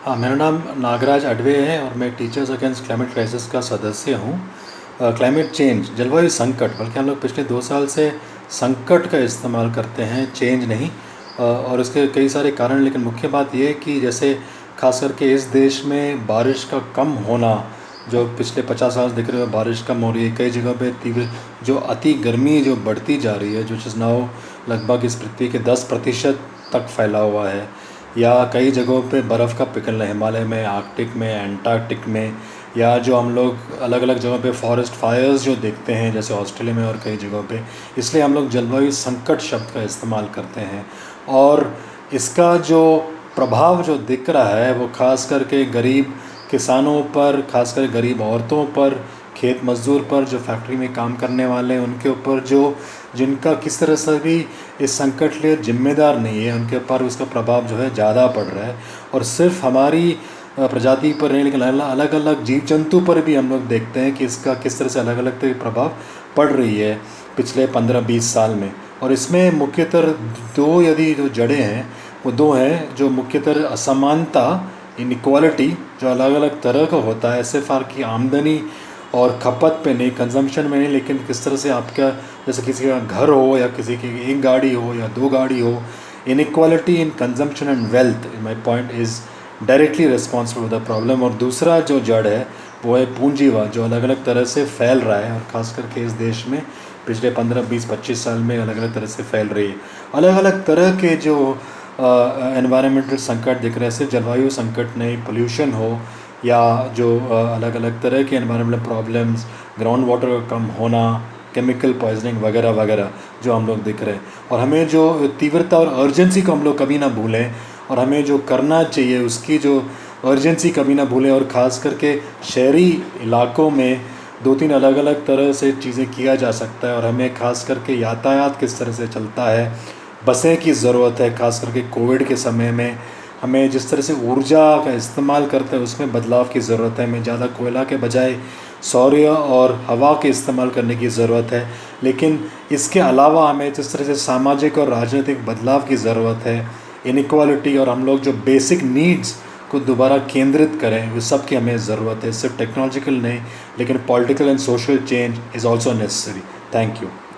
हाँ, मेरा नाम नागराज अडवे है और मैं टीचर्स अगेंस्ट क्लाइमेट क्राइसिस का सदस्य हूँ। क्लाइमेट चेंज, जलवायु संकट, बल्कि हम लोग पिछले 2 साल से संकट का इस्तेमाल करते हैं, चेंज नहीं। और इसके कई सारे कारण, लेकिन मुख्य बात ये है कि जैसे ख़ास करके इस देश में बारिश का कम होना, जो पिछले 50 साल से दिख रहे हो बारिश कम हो रही है, कई जगह पे तीव्र जो अति गर्मी जो बढ़ती जा रही है, जो इज़ नाउ लगभग इस पृथ्वी के 10% तक फैला हुआ है, या कई जगहों पे बर्फ़ का पिघलना, हिमालय में, आर्कटिक में, एंटार्कटिक में, या जो हम लोग अलग अलग जगहों पे फॉरेस्ट फायर्स जो देखते हैं जैसे ऑस्ट्रेलिया में और कई जगहों पे, इसलिए हम लोग जलवायु संकट शब्द का इस्तेमाल करते हैं। और इसका जो प्रभाव जो दिख रहा है वो ख़ास करके गरीब किसानों पर, ख़ास कर गरीब औरतों पर, खेत मज़दूर पर, जो फैक्ट्री में काम करने वाले हैं उनके ऊपर, जो जिनका किस तरह से भी इस संकट के लिए जिम्मेदार नहीं है, उनके ऊपर उसका प्रभाव जो है ज़्यादा पड़ रहा है। और सिर्फ हमारी प्रजाति पर नहीं, लेकिन अलग अलग जीव जंतु पर भी हम लोग देखते हैं कि इसका किस तरह से अलग अलग तरह प्रभाव पड़ रही है पिछले 15-20 साल में। और इसमें मुख्यतः दो यदि जो जड़ें हैं वो दो हैं, जो मुख्यतः असमानता, इनइक्वालिटी, जो अलग अलग तरह का होता है, एसएफआर की आमदनी और खपत पे नहीं, कंजम्पशन में नहीं, लेकिन किस तरह से आपका, जैसे किसी का घर हो या किसी की एक गाड़ी हो या 2 गाड़ी हो, inequality in consumption and wealth, my point is directly responsible for the problem. और दूसरा जो जड़ है वो है पूंजीवाद, जो अलग अलग तरह से फैल रहा है, और ख़ास करके इस देश में पिछले 15-20-25 साल में अलग अलग तरह से फैल रही है। अलग अलग तरह के जो एनवायरमेंटल संकट दिख रहे हैं, सिर्फ जलवायु संकट नहीं, पोल्यूशन हो या जो अलग अलग तरह के एनवायरमेंटल प्रॉब्लम्स, ग्राउंड वाटर का कम होना, केमिकल पॉइजनिंग वगैरह वगैरह जो हम लोग दिख रहे हैं। और हमें जो तीव्रता और अर्जेंसी को हम लोग कभी ना भूलें, और हमें जो करना चाहिए उसकी जो अर्जेंसी कभी ना भूलें। और ख़ास करके शहरी इलाकों में 2-3 अलग अलग तरह से चीज़ें किया जा सकता है। और हमें ख़ास करके यातायात किस तरह से चलता है, बसें की ज़रूरत है, ख़ास करके कोविड के समय में हमें जिस तरह से ऊर्जा का इस्तेमाल करते हैं उसमें बदलाव की ज़रूरत है। हमें ज़्यादा कोयला के बजाय सौर और हवा के इस्तेमाल करने की ज़रूरत है। लेकिन इसके अलावा हमें जिस तरह से सामाजिक और राजनीतिक बदलाव की ज़रूरत है, इनइक्वालिटी, और हम लोग जो बेसिक नीड्स को दोबारा केंद्रित करें, वो सब की हमें ज़रूरत है। सिर्फ टेक्नोलॉजिकल नहीं, लेकिन political and social change is also necessary. Thank you.